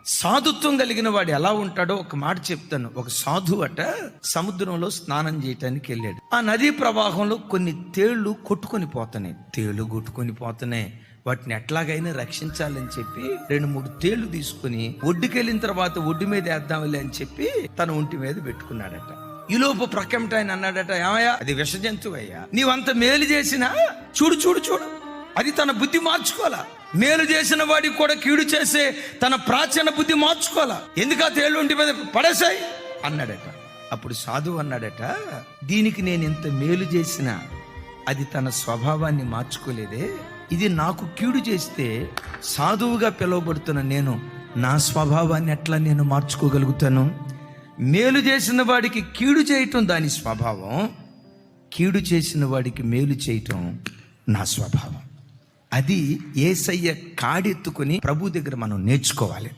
సాధుత్వం కలిగిన వాడు ఎలా ఉంటాడో ఒక మాట చెప్తాను. ఒక సాధువు అట సముద్రంలో స్నానం చేయటానికి వెళ్ళాడు. ఆ నదీ ప్రవాహంలో కొన్ని తేళ్లు కొట్టుకొని పోతున్నాయి. తేళ్లు కొట్టుకొని పోతున్నాయి. వాటిని ఎట్లాగైనా రక్షించాలని చెప్పి 2-3 తేళ్లు తీసుకుని ఒడ్డుకెళ్ళిన తర్వాత ఒడ్డు మీద వేద్దాంలే అని చెప్పి తన ఒంటి మీద పెట్టుకున్నాడట. ఈలోపు ప్రక్కమట ఆయన అన్నాడట, ఏమయ్యా అది విష జంతువు అయ్యా, నీవంత మేలు చేసినా చూడు చూడు చూడు. అది తన బుద్ధి మార్చుకోవాలా. మేలు చేసిన వాడికి కూడా కీడు చేసే తన ప్రాచీన బుద్ధి మార్చుకోవాలా. ఎందుకు ఆ తేళ్ళు ఒంటి మీద పడేసాయి అన్నాడట. అప్పుడు సాధువు అన్నాడట, దీనికి నేను ఇంత మేలు చేసినా అది తన స్వభావాన్ని మార్చుకోలేదే. ఇది నాకు కీడు చేస్తే సాధువుగా పిలువబడుతున్న నేను నా స్వభావాన్ని ఎట్లా నేను మార్చుకోగలుగుతాను? మేలు చేసిన వాడికి కీడు చేయటం దాని స్వభావం, కీడు చేసిన వాడికి మేలు చేయటం నా స్వభావం. అది యేసయ్య కాడెత్తుకొని ప్రభు దగ్గర మనం నేర్చుకోవాలి.